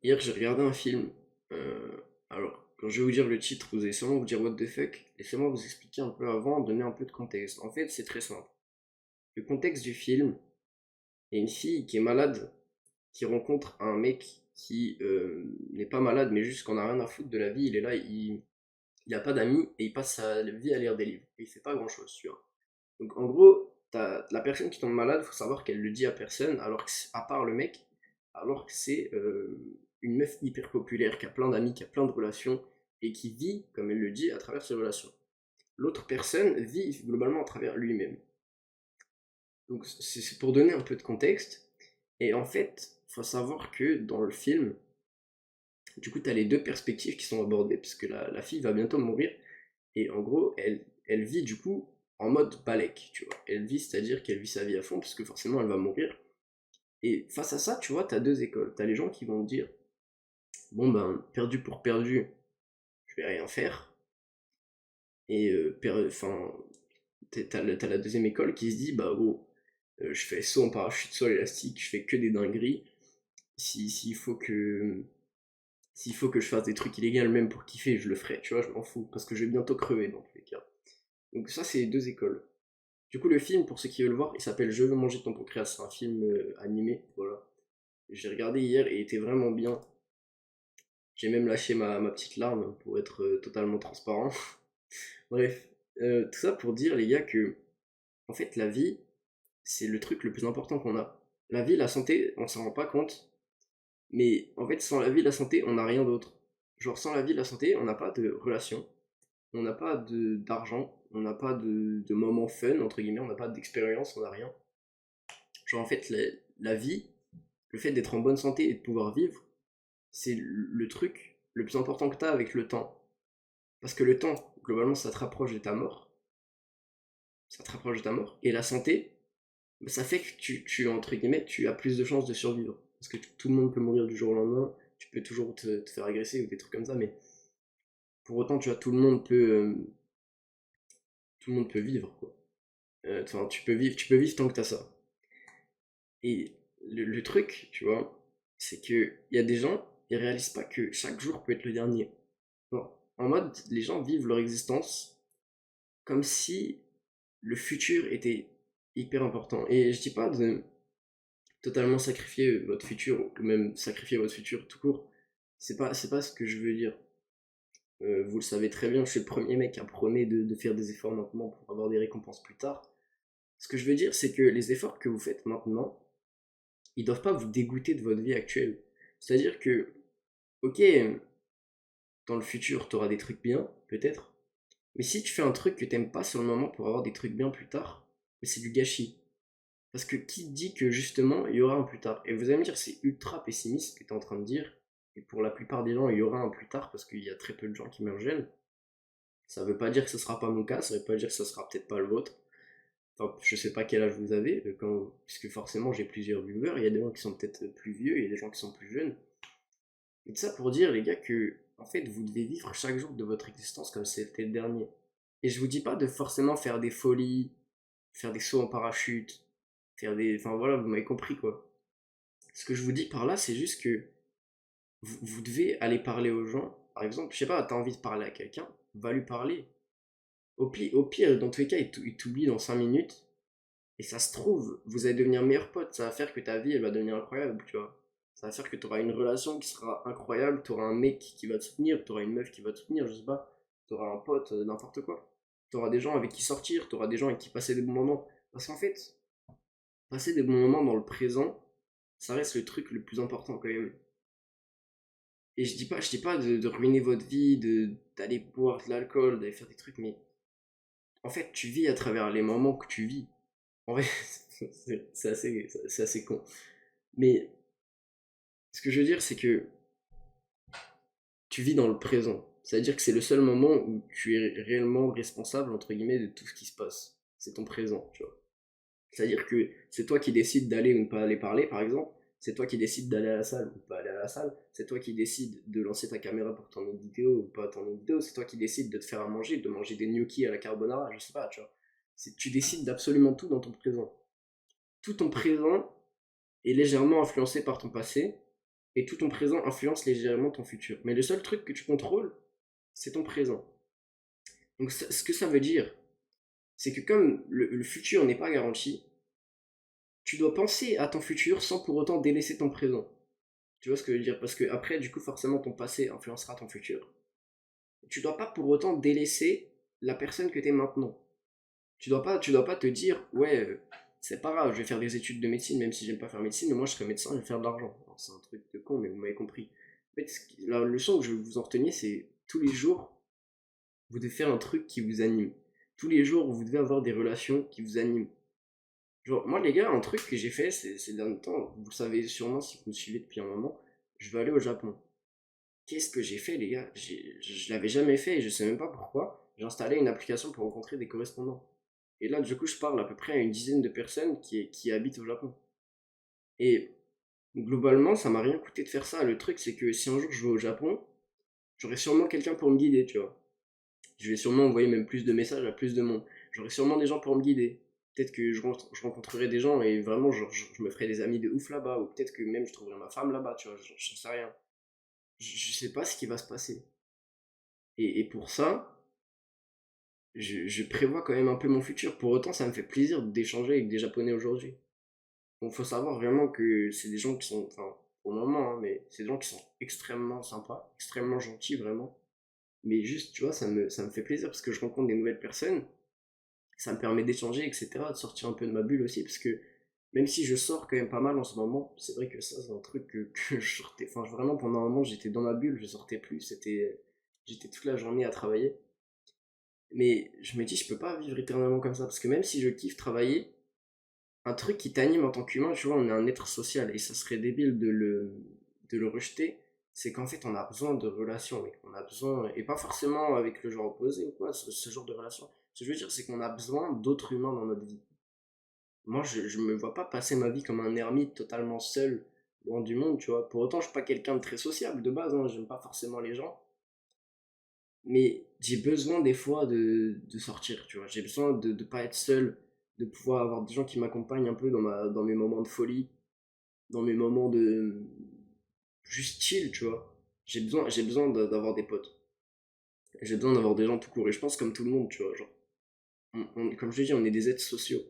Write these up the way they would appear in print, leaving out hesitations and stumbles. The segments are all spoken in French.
Hier, j'ai regardé un film. Alors, quand je vais vous dire le titre, vous allez sûrement vous dire what the fuck. Laissez-moi vous expliquer un peu avant, donner un peu de contexte. En fait, c'est très simple. Le contexte du film, il y a une fille qui est malade, qui rencontre un mec qui n'est pas malade, mais juste qu'on a rien à foutre de la vie. Il est là, il a pas d'amis et il passe sa vie à lire des livres. Et il fait pas grand-chose, tu vois. Donc, en gros, t'as la personne qui tombe malade, faut savoir qu'elle le dit à personne, alors que, à part le mec, alors que c'est une meuf hyper populaire, qui a plein d'amis, qui a plein de relations, et qui vit, comme elle le dit, à travers ses relations. L'autre personne vit globalement à travers lui-même. Donc c'est pour donner un peu de contexte. Et en fait, faut savoir que dans le film, du coup, tu as les deux perspectives qui sont abordées, parce que la fille va bientôt mourir, et en gros, elle vit du coup en mode balèque, tu vois. Elle vit, c'est-à-dire qu'elle vit sa vie à fond, parce que forcément, elle va mourir. Et face à ça, tu vois, t'as deux écoles. T'as les gens qui vont dire, bon ben, perdu pour perdu, je vais rien faire. Et enfin, t'as la deuxième école qui se dit, bah gros, je fais saut en parachute, saut à l'élastique, je fais que des dingueries. S'il faut que s'il faut que je fasse des trucs illégaux même pour kiffer, je le ferai, tu vois, je m'en fous, parce que je vais bientôt crever dans tous les cas. Donc ça, c'est les deux écoles. Du coup, le film, pour ceux qui veulent voir, il s'appelle Je veux manger ton pancréas, c'est un film animé, voilà. J'ai regardé hier et il était vraiment bien. J'ai même lâché ma petite larme pour être totalement transparent. Bref, tout ça pour dire, les gars, que en fait, la vie, c'est le truc le plus important qu'on a. La vie, la santé, on s'en rend pas compte, mais en fait, sans la vie, la santé, on n'a rien d'autre. Genre, sans la vie, la santé, on n'a pas de relation, on n'a pas d'argent, on n'a pas de moments fun, entre guillemets, on n'a pas d'expérience, on n'a rien. Genre, en fait, la vie, le fait d'être en bonne santé et de pouvoir vivre, c'est le truc le plus important que tu as avec le temps. Parce que le temps, globalement, ça te rapproche de ta mort. Ça te rapproche de ta mort. Et la santé, bah, ça fait que entre guillemets, tu as plus de chances de survivre. Parce que tout le monde peut mourir du jour au lendemain. Tu peux toujours te faire agresser ou des trucs comme ça. Mais pour autant, tu vois, tout le monde peut vivre, quoi. Enfin, tu peux vivre tant que t'as ça. Et le truc, tu vois, c'est que il y a des gens, ils réalisent pas que chaque jour peut être le dernier. Bon, en mode, les gens vivent leur existence comme si le futur était hyper important. Et je dis pas de totalement sacrifier votre futur, ou même sacrifier votre futur tout court. C'est pas ce que je veux dire. Vous le savez très bien, je suis le premier mec à prôner de faire des efforts maintenant pour avoir des récompenses plus tard. Ce que je veux dire, c'est que les efforts que vous faites maintenant, ils doivent pas vous dégoûter de votre vie actuelle. C'est-à-dire que, ok, dans le futur, tu auras des trucs bien, peut-être, mais si tu fais un truc que t'aimes pas sur le moment pour avoir des trucs bien plus tard, mais c'est du gâchis. Parce que qui dit que justement il y aura un plus tard? Et vous allez me dire, c'est ultra pessimiste ce que tu es en train de dire. Et pour la plupart des gens, il y aura un plus tard parce qu'il y a très peu de gens qui meurent jeunes. Ça veut pas dire que ce sera pas mon cas, ça veut pas dire que ce sera peut-être pas le vôtre. Enfin, je sais pas quel âge vous avez, puisque forcément j'ai plusieurs viewers. Il y a des gens qui sont peut-être plus vieux, il y a des gens qui sont plus jeunes. Et tout ça pour dire, les gars, que en fait vous devez vivre chaque jour de votre existence comme si c'était le dernier. Et je vous dis pas de forcément faire des folies, faire des sauts en parachute, faire des. Enfin voilà, vous m'avez compris quoi. Ce que je vous dis par là, c'est juste que vous devez aller parler aux gens. Par exemple, je sais pas, t'as envie de parler à quelqu'un, va lui parler. Au pire, dans tous les cas, il t'oublie dans 5 minutes. Et ça se trouve, vous allez devenir meilleurs potes. Ça va faire que ta vie, elle va devenir incroyable, tu vois. Ça va faire que tu auras une relation qui sera incroyable. Tu auras un mec qui va te soutenir. Tu auras une meuf qui va te soutenir, je sais pas. Tu auras un pote, n'importe quoi. Tu auras des gens avec qui sortir. Tu auras des gens avec qui passer des bons moments. Parce qu'en fait, passer des bons moments dans le présent, ça reste le truc le plus important quand même. Et je dis pas de ruiner votre vie, d'aller boire de l'alcool, d'aller faire des trucs, mais en fait, tu vis à travers les moments que tu vis. En fait, c'est assez con. Mais ce que je veux dire, c'est que tu vis dans le présent. C'est-à-dire que c'est le seul moment où tu es réellement responsable, entre guillemets, de tout ce qui se passe. C'est ton présent, tu vois. C'est-à-dire que c'est toi qui décides d'aller ou ne pas aller parler, par exemple. C'est toi qui décides d'aller à la salle ou pas aller à la salle. C'est toi qui décides de lancer ta caméra pour tourner une vidéo ou pas tourner une vidéo. C'est toi qui décides de te faire à manger, de manger des gnocchis à la carbonara, je sais pas, tu vois. Tu décides d'absolument tout dans ton présent. Tout ton présent est légèrement influencé par ton passé. et tout ton présent influence légèrement ton futur. Mais le seul truc que tu contrôles, c'est ton présent. Donc ce que ça veut dire, c'est que comme le futur n'est pas garanti, tu dois penser à ton futur sans pour autant délaisser ton présent. Tu vois ce que je veux dire? Parce que après, du coup, forcément, ton passé influencera ton futur. Tu dois pas pour autant délaisser la personne que tu es maintenant. Tu dois pas te dire, ouais, c'est pas grave, je vais faire des études de médecine, même si j'aime pas faire médecine, mais moi je serai médecin, je vais faire de l'argent. Alors, c'est un truc de con, mais vous m'avez compris. En fait, la leçon que je veux vous en retenir, c'est tous les jours, vous devez faire un truc qui vous anime. Tous les jours, vous devez avoir des relations qui vous animent. Genre, moi, les gars, un truc que j'ai fait ces derniers temps, vous le savez sûrement si vous me suivez depuis un moment, je veux aller au Japon. Qu'est-ce que j'ai fait, les gars? Je l'avais jamais fait et je sais même pas pourquoi. J'ai installé une application pour rencontrer des correspondants. Et là, du coup, je parle à peu près à une dizaine de personnes qui habitent au Japon. Et globalement, ça m'a rien coûté de faire ça. Le truc, c'est que si un jour je vais au Japon, j'aurai sûrement quelqu'un pour me guider, tu vois. Je vais sûrement envoyer même plus de messages à plus de monde. J'aurai sûrement des gens pour me guider. Peut-être que je rencontrerai des gens et vraiment, je me ferai des amis de ouf là-bas. Ou peut-être que même je trouverai ma femme là-bas, tu vois. J'en sais rien. Je sais pas ce qui va se passer. Et pour ça, je prévois quand même un peu mon futur. Pour autant, ça me fait plaisir d'échanger avec des Japonais aujourd'hui. Donc, faut savoir vraiment que c'est des gens qui sont, enfin, pour le moment, hein, mais c'est des gens qui sont extrêmement sympas, extrêmement gentils, vraiment. Mais juste, tu vois, ça me fait plaisir parce que je rencontre des nouvelles personnes, ça me permet d'échanger, etc., de sortir un peu de ma bulle aussi, parce que même si je sors quand même pas mal en ce moment, c'est vrai que ça, c'est un truc que je sortais, enfin, vraiment, pendant un moment, j'étais dans ma bulle, je sortais plus, j'étais toute la journée à travailler. Mais je me dis, je peux pas vivre éternellement comme ça, parce que même si je kiffe travailler, un truc qui t'anime en tant qu'humain, tu vois, on est un être social et ça serait débile de le rejeter. C'est qu'en fait, on a besoin de relations, mec. On a besoin, et pas forcément avec le genre opposé ou quoi, ce genre de relation. Ce que je veux dire, c'est qu'on a besoin d'autres humains dans notre vie. Moi, je me vois pas passer ma vie comme un ermite totalement seul, loin du monde, tu vois. Pour autant, je suis pas quelqu'un de très sociable de base, hein, j'aime pas forcément les gens. Mais j'ai besoin des fois de sortir, tu vois. J'ai besoin de pas être seul, de pouvoir avoir des gens qui m'accompagnent un peu dans mes moments de folie, dans mes moments de juste chill, tu vois. J'ai besoin d'avoir des potes. J'ai besoin d'avoir des gens tout court. Et je pense comme tout le monde, tu vois. Genre, comme je te dis, on est des êtres sociaux.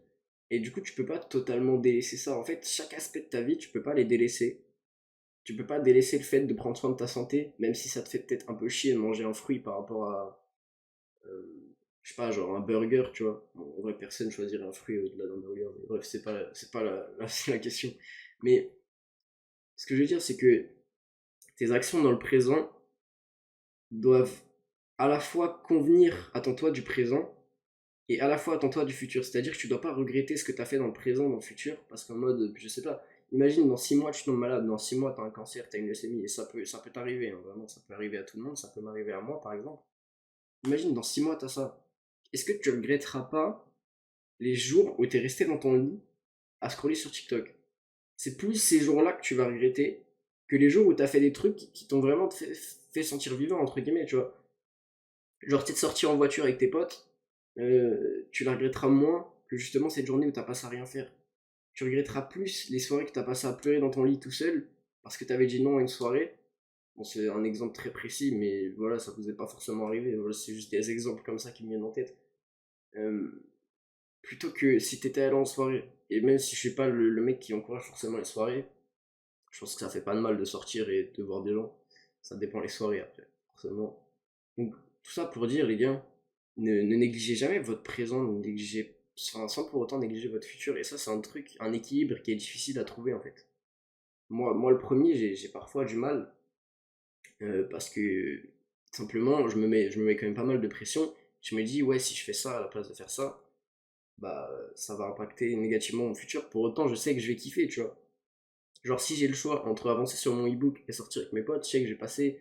Et du coup, tu peux pas totalement délaisser ça. En fait, chaque aspect de ta vie, tu peux pas les délaisser. Tu peux pas délaisser le fait de prendre soin de ta santé, même si ça te fait peut-être un peu chier de manger un fruit par rapport à, je sais pas, genre un burger, tu vois. Bon, en vrai, personne choisirait un fruit au-delà d'un burger. Mais bref, c'est pas c'est la question. Mais ce que je veux dire, c'est que tes actions dans le présent doivent à la fois convenir à ton toi du présent et à la fois à ton toi du futur. C'est-à-dire que tu dois pas regretter ce que tu as fait dans le présent, dans le futur, parce qu'en mode, je sais pas, imagine dans 6 mois tu tombes malade, dans 6 mois tu as un cancer, tu as une leucémie, et ça peut t'arriver, hein, vraiment, ça peut arriver à tout le monde, ça peut m'arriver à moi par exemple. Imagine dans 6 mois tu as ça. Est-ce que tu regretteras pas les jours où tu es resté dans ton lit à scroller sur TikTok? C'est plus ces jours-là que tu vas regretter que les jours où tu as fait des trucs qui t'ont vraiment fait sentir vivant, entre guillemets, tu vois. Genre, t'es sorti en voiture avec tes potes, tu la regretteras moins que justement cette journée où t'as passé à rien faire. Tu regretteras plus les soirées que t'as passé à pleurer dans ton lit tout seul parce que t'avais dit non à une soirée. Bon, c'est un exemple très précis, mais voilà, ça vous est pas forcément arrivé. Voilà, c'est juste des exemples comme ça qui me viennent en tête. Euh, Plutôt que si t'étais allé en soirée, et même si je suis pas le mec qui encourage forcément les soirées, je pense que ça fait pas de mal de sortir et de voir des gens. Ça dépend les soirées après, forcément. Donc, tout ça pour dire, les gars, ne négligez jamais votre présent, ne négligez, enfin, sans pour autant négliger votre futur. Et ça, c'est un truc, un équilibre qui est difficile à trouver en fait. Moi le premier, j'ai parfois du mal parce que simplement, je me mets quand même pas mal de pression. Je me dis, ouais, si je fais ça à la place de faire ça, bah, ça va impacter négativement mon futur. Pour autant, je sais que je vais kiffer, tu vois. Genre, si j'ai le choix entre avancer sur mon e-book et sortir avec mes potes, je sais que j'ai passé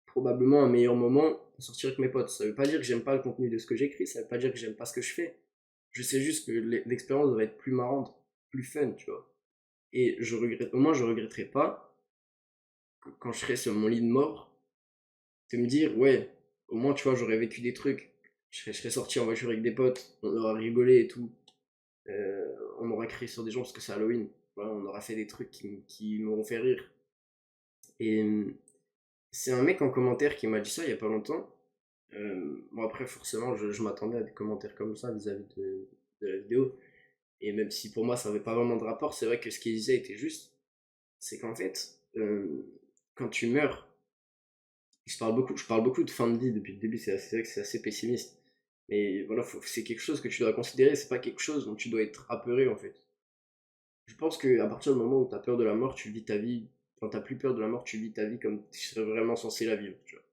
probablement un meilleur moment à sortir avec mes potes. Ça veut pas dire que j'aime pas le contenu de ce que j'écris, ça veut pas dire que j'aime pas ce que je fais. Je sais juste que l'expérience va être plus marrante, plus fun, tu vois. Et au moins je regretterai pas, quand je serai sur mon lit de mort, de me dire, ouais, au moins, tu vois, j'aurais vécu des trucs. Je serais sorti en voiture avec des potes, on aura rigolé et tout. On aura crié sur des gens parce que c'est Halloween. Voilà, on aura fait des trucs qui m'auront fait rire. Et c'est un mec en commentaire qui m'a dit ça il y a pas longtemps. Bon, après, forcément, je m'attendais à des commentaires comme ça vis-à-vis de la vidéo. Et même si pour moi ça n'avait pas vraiment de rapport, c'est vrai que ce qu'il disait était juste. C'est qu'en fait, quand tu meurs, je parle beaucoup de fin de vie depuis le début, c'est vrai que c'est assez pessimiste. Mais voilà, c'est quelque chose que tu dois considérer, c'est pas quelque chose dont tu dois être apeuré en fait. Je pense que à partir du moment où tu as peur de la mort, tu vis ta vie. Quand t'as plus peur de la mort, tu vis ta vie comme tu serais vraiment censé la vivre, tu vois.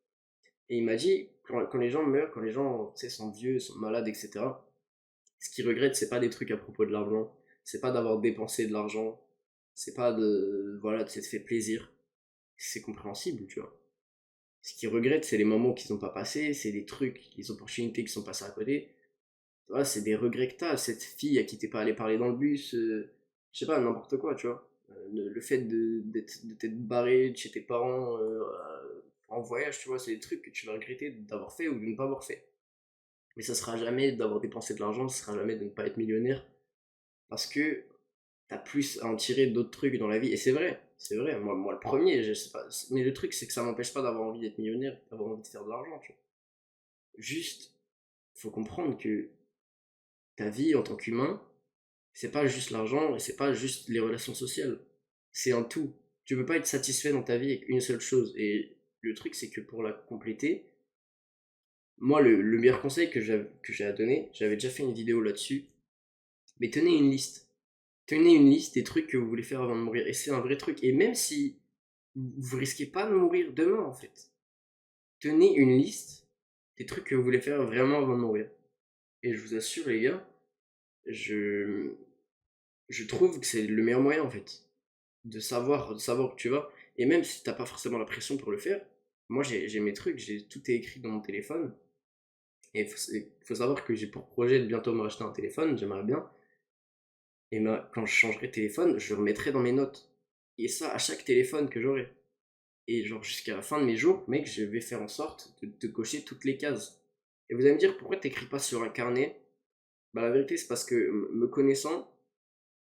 Et il m'a dit, quand les gens meurent, quand les gens, tu sais, sont vieux, sont malades, etc., ce qu'ils regrettent, c'est pas des trucs à propos de l'argent, c'est pas d'avoir dépensé de l'argent, c'est pas de, voilà, de s'être fait plaisir. C'est compréhensible, tu vois. Ce qu'ils regrettent, c'est les moments qu'ils n'ont pas passés, c'est les trucs, les opportunités qui sont passées à côté. Voilà, c'est des regrets que t'as. Cette fille à qui t'es pas allé parler dans le bus, je sais pas, n'importe quoi, tu vois. Le fait de t'être barré de chez tes parents en voyage, tu vois, c'est des trucs que tu vas regretter d'avoir fait ou de ne pas avoir fait. Mais ça sera jamais d'avoir dépensé de l'argent, ça sera jamais de ne pas être millionnaire. Parce que t'as plus à en tirer d'autres trucs dans la vie. Et c'est vrai, moi le premier, je sais pas. Mais le truc, c'est que ça m'empêche pas d'avoir envie d'être millionnaire, d'avoir envie de faire de l'argent, tu vois. Juste, faut comprendre que ta vie en tant qu'humain, c'est pas juste l'argent et c'est pas juste les relations sociales. C'est un tout. Tu peux pas être satisfait dans ta vie avec une seule chose. Et le truc, c'est que pour la compléter, moi, le meilleur conseil que j'ai à donner, j'avais déjà fait une vidéo là-dessus, mais tenez une liste. Tenez une liste des trucs que vous voulez faire avant de mourir. Et c'est un vrai truc. Et même si vous risquez pas de mourir demain, en fait, tenez une liste des trucs que vous voulez faire vraiment avant de mourir. Et je vous assure, les gars, je, je trouve que c'est le meilleur moyen, en fait, de savoir où tu vas. Et même si t'as pas forcément la pression pour le faire, moi, j'ai mes trucs, tout est écrit dans mon téléphone. Et faut savoir que j'ai pour projet de bientôt me racheter un téléphone, j'aimerais bien. Et quand je changerai de téléphone, je le remettrai dans mes notes. Et ça, à chaque téléphone que j'aurai. Et genre, jusqu'à la fin de mes jours, mec, je vais faire en sorte de cocher toutes les cases. Et vous allez me dire, pourquoi t'écris pas sur un carnet? Bah, la vérité, c'est parce que, me connaissant,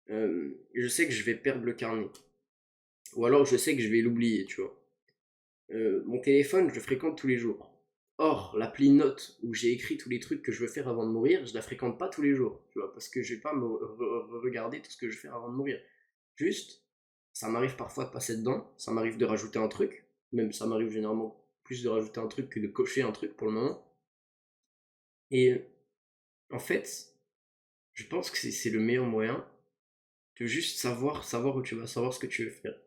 je sais que je vais perdre le carnet. Ou alors, je sais que je vais l'oublier, tu vois. Mon téléphone, je le fréquente tous les jours. Or, l'appli Note, où j'ai écrit tous les trucs que je veux faire avant de mourir, je la fréquente pas tous les jours, tu vois, parce que je vais pas me regarder tout ce que je vais faire avant de mourir. Juste, ça m'arrive parfois de passer dedans, ça m'arrive de rajouter un truc, même ça m'arrive généralement plus de rajouter un truc que de cocher un truc pour le moment. Et en fait, je pense que c'est le meilleur moyen de juste savoir où tu vas, savoir ce que tu veux faire.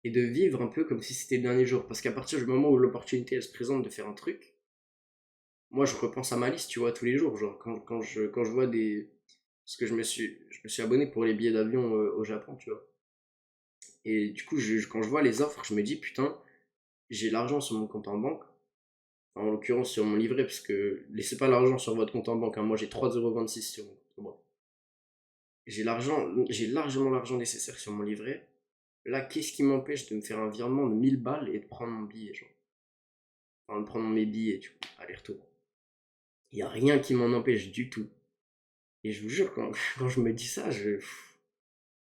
Et de vivre un peu comme si c'était le dernier jour. Parce qu'à partir du moment où l'opportunité elle se présente de faire un truc, moi je repense à ma liste, tu vois, tous les jours. Genre quand je vois des. Parce que je me suis abonné pour les billets d'avion au Japon, tu vois. Et du coup, quand je vois les offres, je me dis, putain, j'ai l'argent sur mon compte en banque. Enfin, en l'occurrence sur mon livret, parce que laissez pas l'argent sur votre compte en banque, hein. Moi j'ai 3,26€ sur mon compte en banque. J'ai largement l'argent nécessaire sur mon livret. Là, qu'est-ce qui m'empêche de me faire un virement de 1000 balles et de prendre mon billet, genre. Enfin, de prendre mes billets, tu vois, aller-retour. Il n'y a rien qui m'en empêche du tout. Et je vous jure, quand je me dis ça, je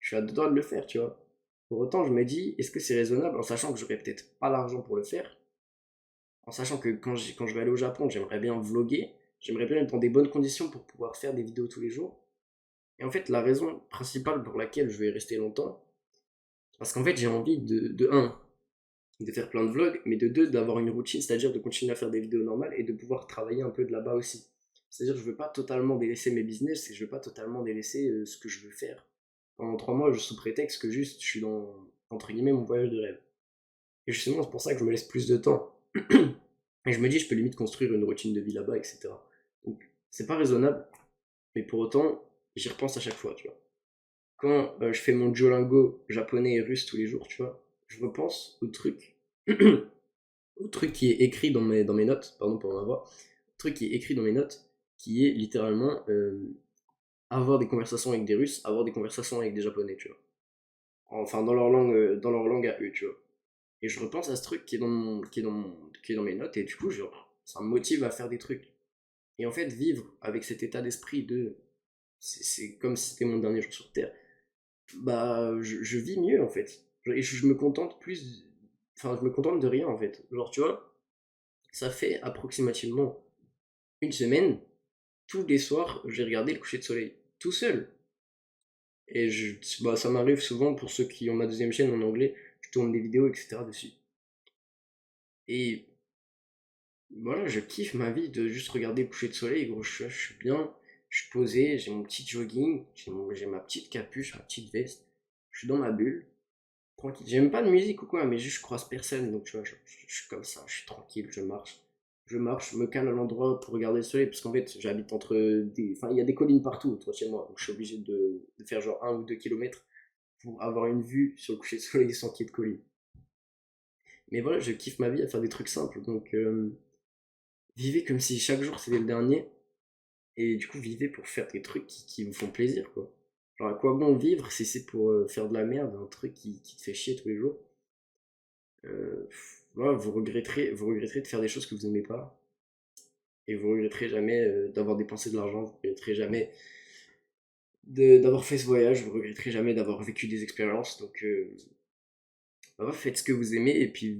suis à deux doigts de le faire, tu vois. Pour autant, je me dis, est-ce que c'est raisonnable en sachant que j'aurais peut-être pas l'argent pour le faire, en sachant que quand je vais aller au Japon, j'aimerais bien vlogger, j'aimerais bien être dans des bonnes conditions pour pouvoir faire des vidéos tous les jours. Et en fait, la raison principale pour laquelle je vais rester longtemps, c'est parce qu'en fait, j'ai envie de un, de faire plein de vlogs, mais de deux, d'avoir une routine, c'est-à-dire de continuer à faire des vidéos normales et de pouvoir travailler un peu de là-bas aussi. C'est-à-dire que je veux pas totalement délaisser mes business et je veux pas totalement délaisser ce que je veux faire. Pendant 3 mois, sous prétexte que juste je suis dans, entre guillemets, mon voyage de rêve. Et justement, c'est pour ça que je me laisse plus de temps. Et je me dis, je peux limite construire une routine de vie là-bas, etc. Donc, c'est pas raisonnable, mais pour autant, j'y repense à chaque fois, tu vois. Quand je fais mon Duolingo japonais et russe tous les jours, tu vois, je repense au truc, au truc qui est écrit dans mes notes, pardon pour ma voix, au truc qui est écrit dans mes notes, qui est littéralement avoir des conversations avec des Russes, avoir des conversations avec des Japonais, tu vois. Enfin, dans leur langue à eux, tu vois. Et je repense à ce truc qui est dans mes notes, et du coup, genre, ça me motive à faire des trucs. Et en fait, vivre avec cet état d'esprit de c'est comme si c'était mon dernier jour sur Terre, bah, je vis mieux en fait. Et je me contente plus. enfin, je me contente de rien en fait. Genre, tu vois, ça fait approximativement une semaine, tous les soirs, j'ai regardé le coucher de soleil, tout seul. Et bah, ça m'arrive souvent pour ceux qui ont ma deuxième chaîne en anglais, je tourne des vidéos, etc. dessus. Et voilà, je kiffe ma vie de juste regarder le coucher de soleil, gros, je suis bien, je suis posé, j'ai mon petit jogging, j'ai ma petite capuche, ma petite veste, je suis dans ma bulle, tranquille. J'aime pas de musique ou quoi, mais juste je croise personne, donc tu vois, je suis comme ça, je suis tranquille, je marche, je me cale à l'endroit pour regarder le soleil, parce qu'en fait, j'habite entre des. Enfin, il y a des collines partout autour de chez moi, donc je suis obligé de faire genre 1 ou 2 kilomètres pour avoir une vue sur le coucher de soleil sans qu'il y ait de collines. Mais voilà, je kiffe ma vie à faire des trucs simples, donc vivez comme si chaque jour c'était le dernier, et du coup, vivez pour faire des trucs qui vous font plaisir, quoi. Genre, à quoi bon vivre si c'est pour faire de la merde, un truc qui te fait chier tous les jours. Voilà, vous regretterez de faire des choses que vous n'aimez pas, et vous regretterez jamais d'avoir dépensé de l'argent, vous regretterez jamais d'avoir fait ce voyage, vous regretterez jamais d'avoir vécu des expériences. Donc, bah, faites ce que vous aimez, et puis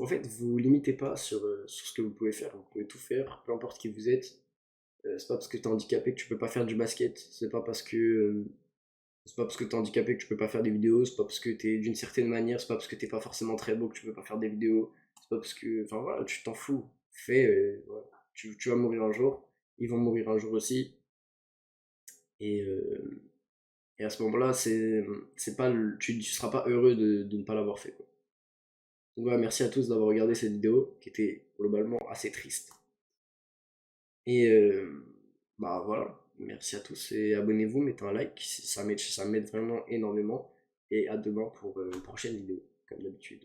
en fait, vous limitez pas sur ce que vous pouvez faire. Vous pouvez tout faire, peu importe qui vous êtes. C'est pas parce que t'es handicapé que tu peux pas faire du basket. C'est pas parce que t'es handicapé que tu peux pas faire des vidéos. C'est pas parce que t'es d'une certaine manière. C'est pas parce que t'es pas forcément très beau que tu peux pas faire des vidéos. C'est pas parce que, enfin voilà, tu t'en fous. Fais, voilà. Tu vas mourir un jour. Ils vont mourir un jour aussi. Et, euh, et à ce moment-là, c'est pas, tu seras pas heureux de ne pas l'avoir fait, quoi. Donc voilà, merci à tous d'avoir regardé cette vidéo qui était globalement assez triste. Et bah voilà, merci à tous et abonnez-vous, mettez un like, ça m'aide vraiment énormément. Et à demain pour une prochaine vidéo, comme d'habitude.